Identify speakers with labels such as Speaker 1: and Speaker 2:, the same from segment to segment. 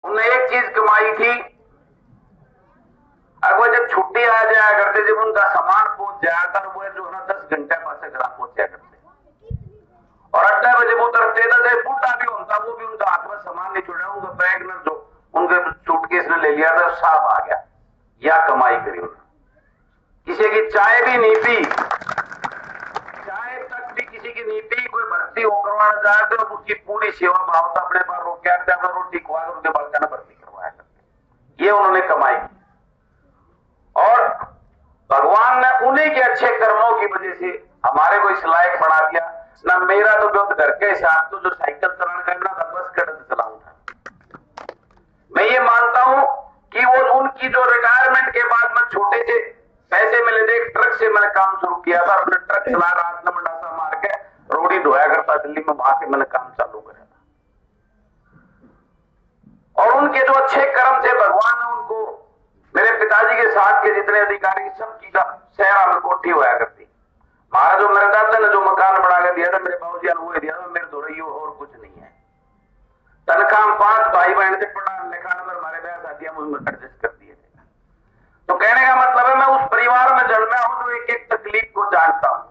Speaker 1: उनने एक चीज कमाई थी, और वो जब छुट्टी आ जाया करते, जब उनका सामान पहुंच जाया था, वो जो है ना 10 घंटे पास घर पहुंचा करते, और 8 बजे वो उतरते थे। बूढ़ा भी होता, वो भी उनका हाथ में सामान नहीं छोड़ा, उनका बैग ने जो उनके सूटकेस ने ले लिया था, साहब आ गया। या कमाई करी उन्होंने, किसी की चाय भी नहीं पी, चाय तक भी किसी की नहीं पी। कोई भर्ती हो करवाना चाहे तो उसकी पूरी सेवा भाव था, अपने पास रोक के अपना रोटी खुआ कर उनके बालका ने भर्ती करवाया करते। ये उन्होंने कमाई की। और भगवान ने उन्हीं के अच्छे कर्मों की वजह से हमारे को इस लायक बना दिया ना। मेरा तो जो घर के हिसाब तो जो साइकिल चलाना करना था, बस कड़क चलाऊं था। मैं ये मानता हूं कि वो उनकी जो रिटायरमेंट के बाद में छोटे से पैसे मिले थे, एक ट्रक से मैंने काम शुरू किया था, और ट्रक चला रात में मंडासा मार के रोड़ी धोया करता दिल्ली में, वहां से मैंने काम चालू करा था। और उनके जो अच्छे कर्म थे, भगवान ने उनको, मेरे पिताजी के साथ के जितने अधिकारी सबकी का शहरा में कोठी हुआ करती। महाराज जो मेरे दादा ने जो मकान बना के दिया था, मेरे बाबूजी ने वो दिया था, मेरे धोरई और कुछ नहीं है। तनखाम 5 भाई बहन से पढ़ा लिखा नंबर हमारे ब्याह शादियां मुझमें एडजस्ट कर दिए थे। तो कहने का मतलब है, मैं उस परिवार में जन्मा हूं जो एक एक तकलीफ को जानता हूं,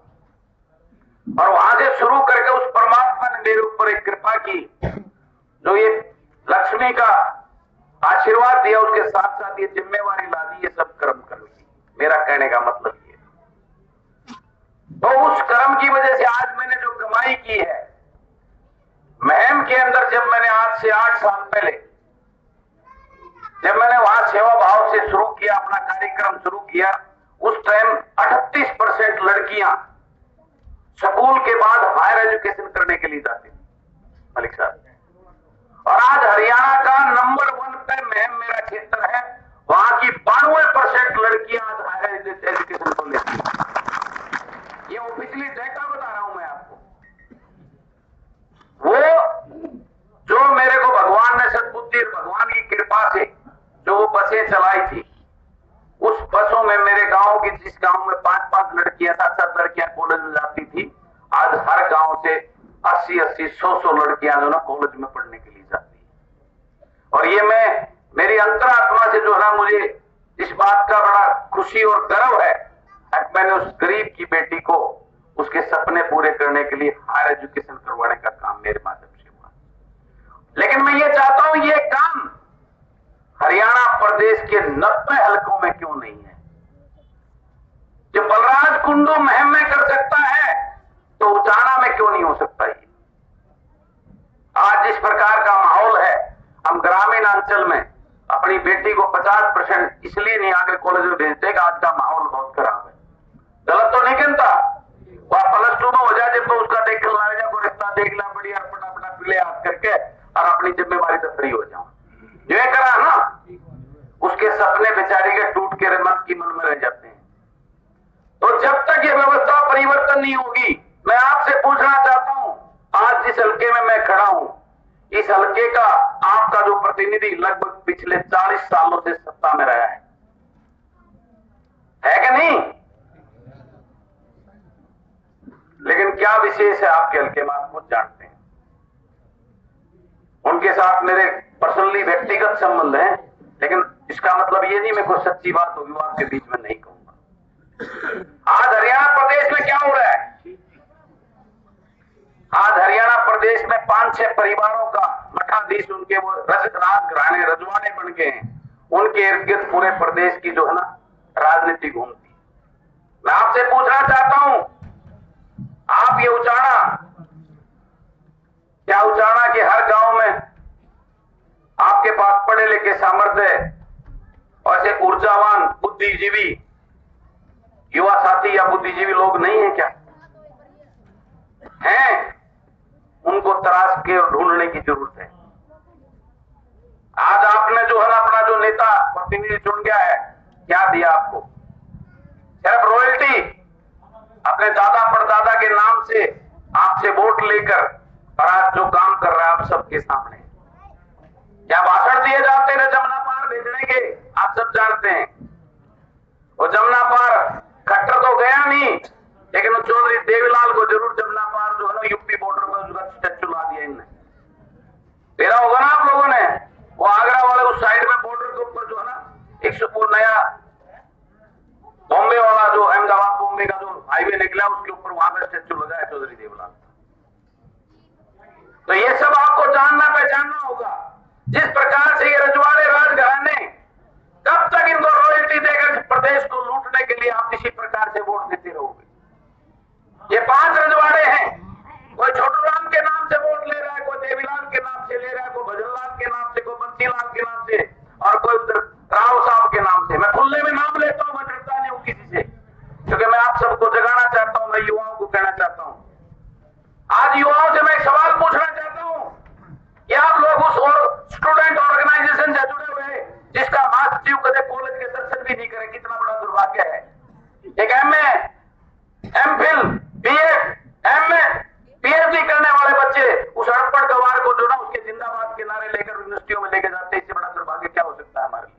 Speaker 1: और वहां से शुरू करके उस परमात्मा ने मेरे ऊपर एक कृपा की, जो ये लक्ष्मी का आशीर्वाद दिया, उसके साथ साथ ये जिम्मेवारी ला दी ये सब कर्म करने की। मेरा कहने का मतलब ये, तो उस कर्म की वजह से आज मैंने जो कमाई की है, महम के अंदर जब मैंने आज से 8 साल पहले जब मैंने वहां सेवा भाव से शुरू किया, अपना कार्यक्रम शुरू किया, उस टाइम 38% लड़कियां स्कूल के बाद हायर एजुकेशन करने के लिए जाती थी, मलिक साहब। और आज हरियाणा का नंबर 1 पे महम मेरा क्षेत्र है, वहां की 92% लड़कियां आज हायर एजुकेशन को लेती हैं। ये ऑफिशियली डेटा बता रहा हूं मैं आपको। वो जो मेरे को भगवान ने सद्बुद्धि, भगवान की कृपा से जो वो बसें चलाई थी, उस बसों में मेरे गांव की, जिस गांव में 5-5 लड़कियां, 7-7 लड़कियां कॉलेज में जाती थी, आज हर गांव से 80-80, 100-100 लड़कियां जो ना कॉलेज में पढ़ने के लिए जाती है। और ये मैं, मेरी अंतरात्मा से जो है ना, मुझे इस बात का बड़ा खुशी और गर्व है कि मैंने उस गरीब की बेटी को उसके सपने पूरे करने के लिए हायर एजुकेशन करवाने का काम मेरे माध्यम से हुआ। लेकिन मैं ये चाहता हूं, ये काम हरियाणा प्रदेश के 90 हलकों में क्यों नहीं है? जो बलराज कुंडू महम में कर सकता है, तो उचाना में क्यों नहीं हो सकता? ये आज जिस प्रकार का माहौल है, हम ग्रामीण अंचल में अपनी बेटी को 50% इसलिए नहीं आगे कॉलेज में भेजते कि आज का माहौल बहुत खराब है। गलत तो नहीं कहता, वह +2 में हो जाए, जब उसका देख कर को रिश्ता देख ला, बढ़िया पटा पीले हाथ करके, और अपनी जिम्मेवारी से फ्री हो जाऊं। जो करा ना, उसके सपने बेचारे के टूट के मन में रह जाते हैं। तो जब तक ये व्यवस्था परिवर्तन नहीं होगी, मैं आपसे पूछना चाहता हूं, आज जिस हल्के में मैं खड़ा हूं, इस हल्के का आपका जो प्रतिनिधि लगभग पिछले 40 सालों से सत्ता में रहा है कि नहीं? लेकिन क्या विशेष है आपके हल्के में, आप खुद जानते हैं। उनके साथ मेरे पर्सनली व्यक्तिगत संबंध है, लेकिन इसका मतलब ये नहीं मेरे को सच्ची बात होगी वो आपके बीच में नहीं कहूंगा। आज हरियाणा प्रदेश में क्या हो रहा है? आज हरियाणा प्रदेश में 5-6 परिवारों का मठाधीश, उनके वो राज घराने रजवाने बन गए हैं, उनके इर्द गिर्द पूरे प्रदेश की जो है ना राजनीति घूमती। मैं आपसे पूछना चाहता हूं, आप ये उचाना, क्या उचाना के हर गांव में आपके पास पढ़े लिखे सामर्थ्य और ऐसे ऊर्जावान बुद्धिजीवी युवा साथी या बुद्धिजीवी लोग नहीं है क्या? हैं? उनको तराश के और ढूंढने की जरूरत है। आज आपने जो है ना अपना जो नेता प्रतिनिधि चुन गया है, क्या दिया आपको? सिर्फ रॉयल्टी, अपने दादा परदादा के नाम से आपसे वोट लेकर, और आज जो काम कर रहा है आप सबके सामने। क्या भाषण दिए जाते हैं जमुना पार भेजने के, आप सब जानते हैं। वो जमुना पार खट्टर तो गया नहीं, लेकिन वो चौधरी देवीलाल को जरूर जमुना पार जो है ना यूपी बॉर्डर पर उसका स्टैचू ला दिया इनने। तेरा होगा ना आप लोगों ने, वो आगरा हाईवे निकला, उसके ऊपर वहां पर स्टैचू लगा है चौधरी देवलाल। तो ये सब आपको जानना पहचानना होगा। जिस प्रकार से ये रजवाड़े राजघराने कब तक इनको रॉयल्टी देकर प्रदेश को लूटने के लिए आप इसी प्रकार से वोट देते रहोगे। ये 5 रजवाड़े हैं, कोई छोटू राम के नाम से वोट ले रहा है, कोई देवीलाल के नाम से ले रहा है, कोई भजनलाल के नाम से, कोई बंसीलाल के नाम से, और कोई राव साहब के नाम से। मैं खुले में नाम लेता हूं, मैं डरता नहीं हूं किसी से, क्योंकि मैं आप सबको जगाना चाहता हूं, मैं युवाओं को कहना चाहता हूं। आज युवाओं से मैं एक सवाल पूछना चाहता हूं कि आप लोग उस और स्टूडेंट ऑर्गेनाइजेशन से जुड़े हुए जिसका मास्टर जी कदे कॉलेज के दर्शन भी नहीं करे, कितना बड़ा दुर्भाग्य है। एक MA, MPhil, BEd, MA, PhD करने वाले बच्चे उस अनपढ़ गवार को जो ना उसके जिंदाबाद के नारे लेकर यूनिवर्सिटियों में लेके जाते हैं, इससे बड़ा दुर्भाग्य क्या हो सकता है हमारे लिए।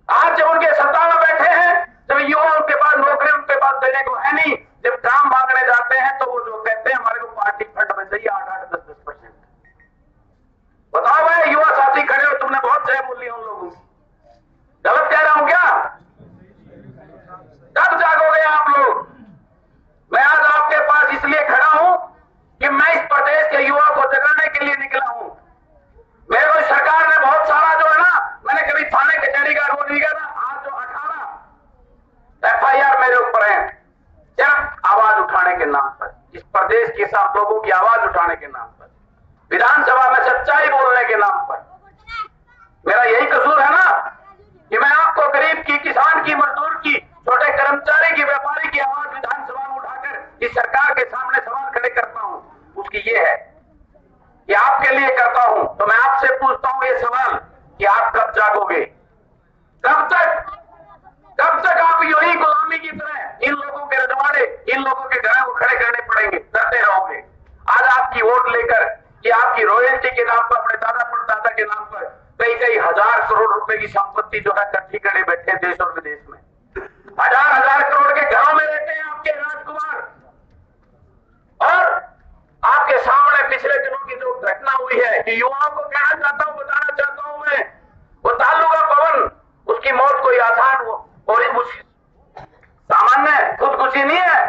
Speaker 1: आज जब उनके सत्ता में बैठे हैं, जब युवा उनके पास नौकरी उनके पास देने को है नहीं, जब काम मांगने जाते हैं तो वो जो कहते हैं हमारे को पार्टी फंड में चाहिए 8-8, 10-10%। बताओ भाई, युवा साथी खड़े हो, तुमने बहुत जय बोली उन लोगों की, गलत कह रहा हूं क्या? कब जागोगे आप लोग? मैं आज आपके पास इसलिए खड़ा हूं कि मैं इस प्रदेश के युवा को जगाने के लिए निकला हूं। मेरे को सरकार ने बहुत सारा जो है ना, मैंने कभी थाने कचहरी का वो नहीं किया था, आज जो 18 FIR मेरे ऊपर है, सिर्फ आवाज उठाने के नाम पर, इस प्रदेश के साथ लोगों की आवाज उठाने के नाम पर, विधानसभा में सच्चाई बोलने के नाम पर। मेरा यही कसूर है ना कि मैं आपको गरीब की, किसान की, मजदूर की, छोटे कर्मचारी की, व्यापारी की आवाज विधानसभा में उठाकर इस सरकार के सामने सवाल खड़े करता हूं। उसकी ये है कि आपके लिए करता हूं, तो मैं आपसे पूछता हूं ये सवाल कि आप कब जागोगे? कब तक आप यही गुलामी की तरह इन लोगों के रजवाड़े, इन लोगों के घरों को खड़े करने पड़ेंगे, करते रहोगे? आज आपकी वोट लेकर कि आपकी रॉयल्टी के नाम पर, अपने दादा परदादा के नाम पर कई हजार करोड़ रुपए की संपत्ति जो है इकट्ठी करे बैठे देश और विदेश में, हजार करोड़ के घरों में रहते हैं आपके राजकुमार। और आपके सामने पिछले दिनों की जो घटना हुई है कि युवाओं को कहना चाहता हूं, बताना चाहता हूं मैं, वो तालुका पवन, उसकी मौत कोई आसान हो और सामान्य खुदकुशी नहीं है,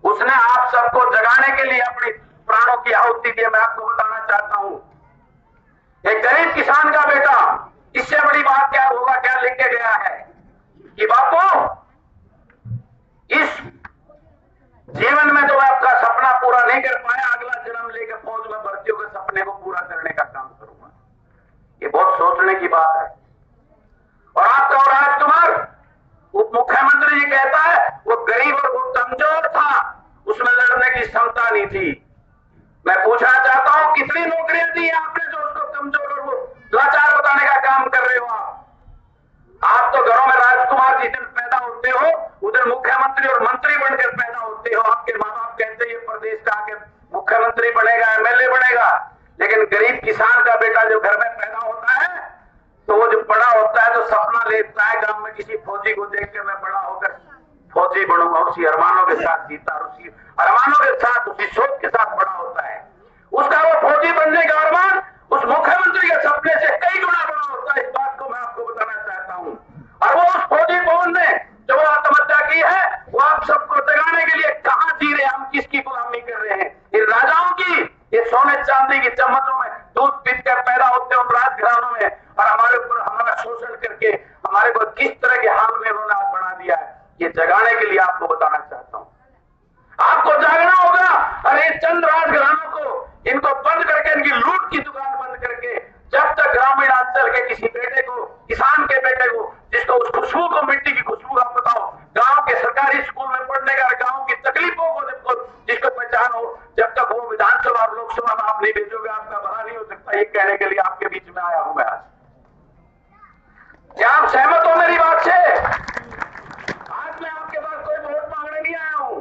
Speaker 1: उसने आप सबको जगाने के लिए अपनी प्राणों की आहुति दी। मैं आपको बताना चाहता हूं, एक गरीब किसान का बेटा, इससे बड़ी बात क्या होगा, क्या लिख के गया है कि बापू, इस जीवन में जो आपका सपना पूरा नहीं कर पाया, अगला जन्म लेकर फौज में भर्ती होकर सपने को पूरा करने का काम करूंगा। ये बहुत सोचने की बात है। और आपका राजकुमार उप मुख्यमंत्री जी कहता है वो गरीब और वो कमजोर था, उसमें लड़ने की क्षमता नहीं थी। मैं पूछना चाहता हूं, कितनी नौकरियां दी आपने जो उसको कमजोर और वो लाचार बताने का काम कर रहे हो? आप तो घरों में राजकुमार जिस दिन पैदा होते हो उधर मुख्यमंत्री और मंत्री बनकर पैदा होते हो। आपके माँ बाप कहते हैं ये प्रदेश का आगे मुख्यमंत्री बनेगा, MLA बनेगा, लेकिन गरीब किसान का बेटा जो घर में पैदा होता है तो वो जो बड़ा होता है तो सपना लेता है गांव में किसी फौजी को देख के मैं बड़ा होकर फौजी बनूंगा, उसी अरमानों के साथ जीता और उसी अरमानों के साथ, उसी सोच के साथ बड़ा होता है। उसका वो फौजी बनने का अरमान उस मुख्यमंत्री के सपने से कई गुना बड़ा होता है। इस बात को मैं आपको बताना चाहता हूं। और वो उस फौजी पवन ने जो आत्महत्या की है, वो आप सबको जगाने के लिए कहां जी रहे, हम किसकी गुलामी कर रहे हैं? इन राजाओं की, ये सोने चांदी की चम्मचों में दूध पीट कर पैदा होते हैं उन राजघरानों में, और हमारे ऊपर हमारा शोषण करके हमारे को किस तरह के हाल में उन्होंने बना दिया है, ये जगाने के लिए आपको बताना चाहता हूं। आपको जागना होगा। अरे चंद राजघरानों को इनको बंद करके, इनकी लूट की दुकान बंद करके, जब तक ग्रामीण अंचल के किसी बेटे को, किसान के बेटे को, जिसको उस खुशबू को, मिट्टी की खुशबू आप बताओ, गांव के सरकारी स्कूल में पढ़ने का, गांव की तकलीफों को जिसको पहचान हो, जब तक वो विधानसभा और लोकसभा में आप नहीं भेजोगे आपका भला नहीं हो सकता। ये कहने के लिए आपके बीच में आया हूं मैं आज। क्या आप सहमत हो मेरी बात से? आज मैं आपके पास कोई वोट मांगने नहीं आया हूं।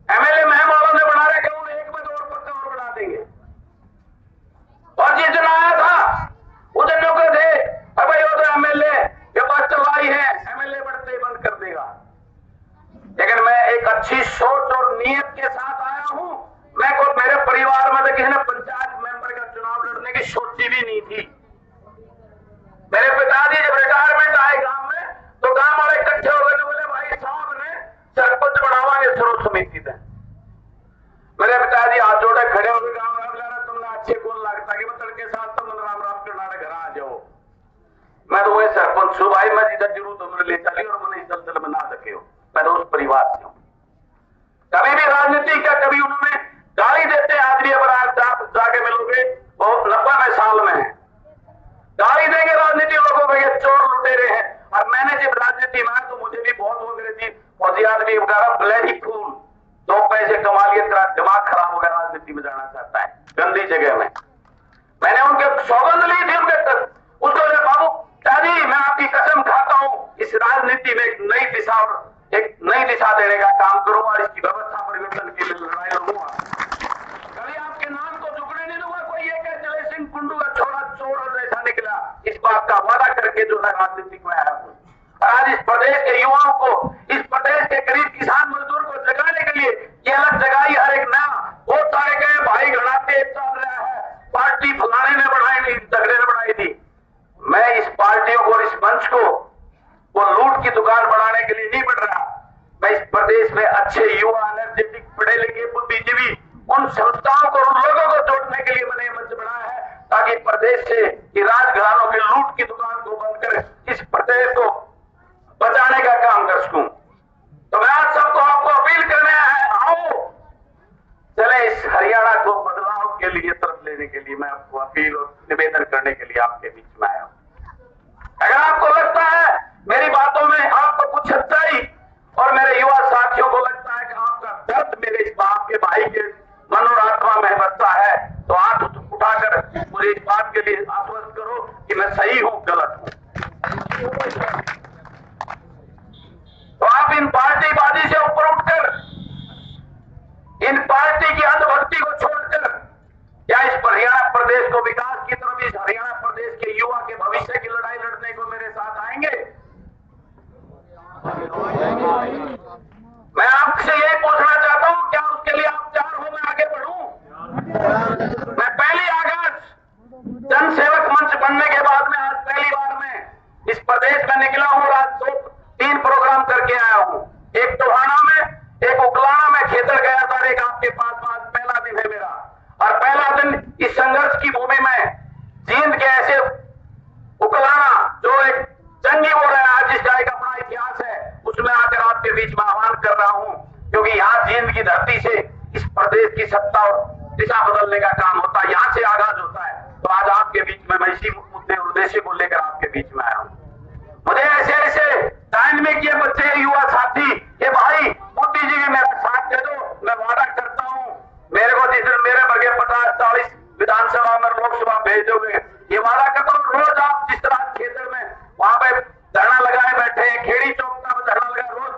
Speaker 1: MLA महम वालों ने बना रहे कि एक में 2 पक्का और बना देंगे, और जिस दिन आया था उस दिन लोग थे भाई वो तो MLA ये बात चलाई है, MLA बढ़ते ही बंद कर देगा। लेकिन मैं एक अच्छी सोच और नीयत के साथ आया हूं। मैं को मेरे परिवार में तो किसी ने पंचायत मेंबर का चुनाव लड़ने की सोची भी नहीं थी। मेरे पिताजी जब रिटायरमेंट आए गांव में तो गांव वाले इकट्ठे हो गए, बोले भाई साहब सर्व समिति थे। मेरे पिताजी हाथ जोड़े खड़े हो गए, राम राम लाना तुमने अच्छे कौन लगता कि मैं तड़के साथ तुम राम राम करना घर आ जाओ। मैं तो वही सरपंच हूँ भाई, मैं जिधर जरूर तुमने ले चली और मैंने इस दलदल में ना सके हो। मैं तो उस परिवार से हूँ। कभी भी राजनीति का कभी उन्होंने गाली देते आदमी अगर जाके मिलोगे वो 90वें साल में है, गाली देंगे राजनीति लोगों को, ये चोर लुटेरे हैं। और मैंने जब राजनीति में तो मुझे भी बहुत अंग्रेजी फौजी आदमी वगैरह ब्लैडी फूल 2 पैसे कमा लिए, तेरा दिमाग खराब हो गया, राजनीति में जाना चाहता है गंदी जगह में। मैंने उनके सौगंध ली थी उनके उसको, बाबू दादी मैं आपकी कसम खाता हूं इस राजनीति में एक नई दिशा और एक नई दिशा देने का काम करूंगा और इसकी व्यवस्था परिवर्तन के लिए लड़ाई लड़ूंगा। कभी आपके नाम को झुकने नहीं दूंगा। कोई ये कह जय सिंह कुंडू का छोरा चोर और ऐसा निकला, इस बात का वादा करके जो है राजनीतिक में आया हूं। आज इस प्रदेश के युवाओं को, इस प्रदेश के गरीब किसान मजदूर को जगाने के लिए ये अलग जगाई हर एक नया। बहुत सारे कहे भाई घड़ाते चल रहा है, पार्टी फलाने ने बढ़ाई नहीं, झगड़े ने बढ़ाई थी। मैं इस पार्टियों को, इस मंच को वो लूट की दुकान बढ़ाने के लिए नहीं बढ़ रहा। मैं इस प्रदेश में अच्छे युवा, एनर्जेटिक, पढ़े लिखे, बुद्धिजीवी उन संस्थाओं को, उन लोगों को जोड़ने के लिए मैंने मंच बनाया है ताकि प्रदेश से राजघरानों की लूट की दुकान को बंद कर इस प्रदेश को बचाने का काम कर सकूं। तो मैं आज सबको आपको अपील करने है, आओ चले इस हरियाणा को बदलाव के लिए तरफ लेने के लिए मैं आपको अपील और निवेदन करने के लिए आपके बीच में आया हूं। अगर आपको लगता है मेरी बातों में आपको कुछ सच्चाई और मेरे युवा साथियों को लगता है कि आपका दर्द मेरे इस बाप के भाई के मन और आत्मा में बसता है, तो हाथ उठाकर मुझे इस बात के लिए आश्वस्त करो कि मैं सही हूं, गलत हूं। तो आप इन पार्टीबाजी से ऊपर उठकर, इन पार्टी की अंधभक्ति को छोड़कर क्या इस हरियाणा प्रदेश को विकास की तरफ, इस हरियाणा प्रदेश के युवा के भविष्य की लड़ाई लड़ने को मेरे साथ आएंगे? मैं आपसे यही पूछना चाहता हूं, क्या उसके लिए आप तैयार हो? मैं आगे बढ़ूं? मैं पहली अगस्त जनसेवक मंच बनने के बाद में आज पहली बार मैं इस प्रदेश में निकला हूं और आज 2-3 प्रोग्राम करके आया हूं। एक टोहाना में, एक उकलाना में खेतर गया था, एक आपके पास आज पहला दिन है मेरा। और पहला दिन इस संघर्ष की भूमि में जींद के ऐसे उकलाना जो एक जंगी हो रहा है आज, जिसका एक अपना इतिहास है, उसमें आकर आपके बीच में आह्वान कर रहा हूं, क्योंकि यहाँ जींद की धरती से इस प्रदेश की सत्ता और दिशा बदलने का काम होता है, यहाँ से आगाज होता है। तो आज आपके बीच में मैं इसी मुद्दे और उद्देश्य को लेकर आपके बीच में आया हूं। मुझे ऐसे ऐसे डायनेमिक ये बच्चे, युवा साथी, ये भाई बुद्धिजीवी मेरा साथ दे दो। मैं वादा करता हूं मेरे को जिस दिन मेरे बगे 50-40 विधानसभा में, लोकसभा भेजोगे, ये वादा करता हूं रोज आप जिस तरह क्षेत्र में वहां पे धरना लगाए बैठे हैं, खेड़ी चौक में धरना लगाए, रोज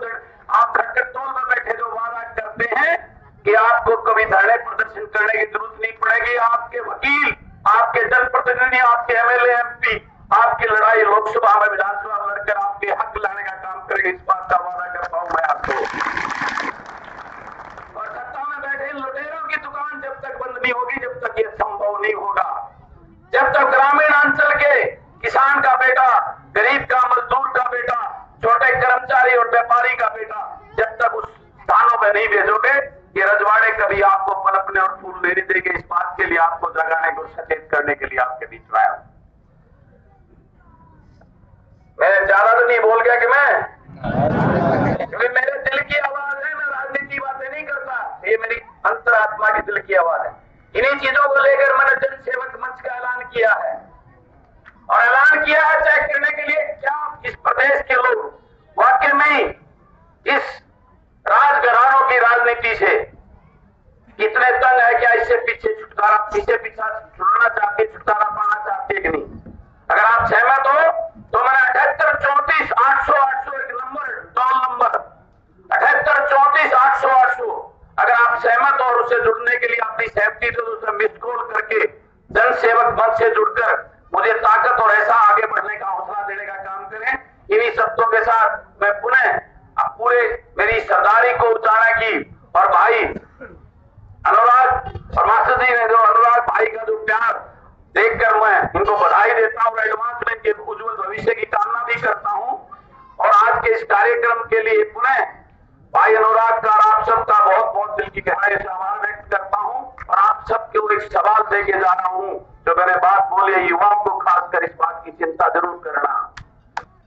Speaker 1: आप खटकटोल में बैठे जो वादा करते हैं कि आपको कभी धरने प्रदर्शन करने की जरूरत नहीं पड़ेगी। आपके वकील, आपके जनप्रतिनिधि, आपके एमएलए, एमपी आपकी लड़ाई लोकसभा में, विधानसभा में लड़कर आपके हक लाने का काम करेंगे, इस बात का वादा करता हूं मैं आपको। और सत्ता में बैठे लुटेरों की दुकान जब तक बंद नहीं होगी, जब तक यह संभव नहीं होगा, जब तक ग्रामीण अंचल के किसान का बेटा, गरीब का, मजदूर का बेटा, छोटे कर्मचारी और व्यापारी का बेटा जब तक उस स्थानों में नहीं भेजोगे, ये रजवाड़े कभी आपको पनपने और फूल नहीं देंगे। इस बात के लिए आपको जगाने को, सचेत करने के लिए आपके बीच में आया हूं। मैं ज्यादा तो नहीं बोल गया कि मैं, क्योंकि मेरे दिल की आवाज है, मैं राजनीति बातें नहीं करता, ये मेरी अंतरात्मा की दिल की आवाज है। इन्हीं चीजों को लेकर मैंने जनसेवक मंच का ऐलान किया है, और ऐलान किया है चेक करने के लिए क्या इस प्रदेश के लोग वाकई में इस राजघरानों की राजनीति से कितने तंग है, क्या इससे पीछे छुटकारा, पीछे छुड़ाना चाहते, छुटकारा पाना चाहते कि नहीं। अगर आप सहमत हो तो मैंने 78 34 800 800 एक नंबर, टोल नंबर 78 34 800 800, अगर आप सहमत हो और उससे जुड़ने के लिए अपनी सहमति तो उसे मिस कॉल करके जनसेवक मंच से जुड़कर मुझे ताकत और ऐसा आगे बढ़ने का हौसला देने का काम करें। इन्हीं शब्दों के साथ मैं पुनः पूरे मेरी सरदारी को उजाड़ा की, और भाई अनुराग और मास्टर जी ने जो अनुराग भाई का जो प्यार देखकर दे के जा रहा हूं। जो मैंने बात बोली है, युवाओं को खासकर इस बात की चिंता जरूर करना।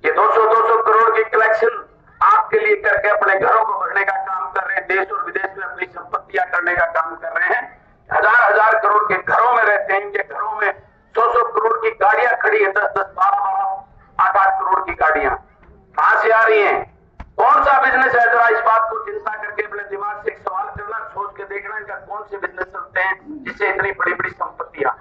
Speaker 1: ये 200-200 करोड़ की कलेक्शन आपके लिए करके अपने घरों को भरने का काम कर रहे हैं, देश और विदेश में अपनी संपत्तियां करने का काम कर रहे हैं। हजार करोड़ के घरों में रहते हैं, इनके घरों में 100 करोड़ की गाड़ियां खड़ी है, 10-10, 12-12, 8-8 करोड़ की गाड़ियां कहां से आ रही हैं? कौन सा बिजनेस है? जरा इस बात को चिंता करके अपने दिमाग से एक सवाल करना, सोच के देखना, इनका कौन से बिजनेस चलते हैं जिससे इतनी बड़ी बड़ी संपत्तियां।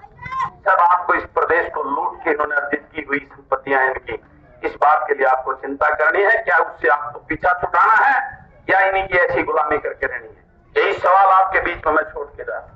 Speaker 1: सब आपको इस प्रदेश को लूट के इन्होंने अर्जित की हुई संपत्तियां इनकी, इस बात के लिए आपको चिंता करनी है। क्या उससे आपको पीछा छुटाना है या इन्हीं की ऐसी गुलामी करके रहनी है? यही सवाल आपके बीच में मैं छोड़ के जा रहा हूं।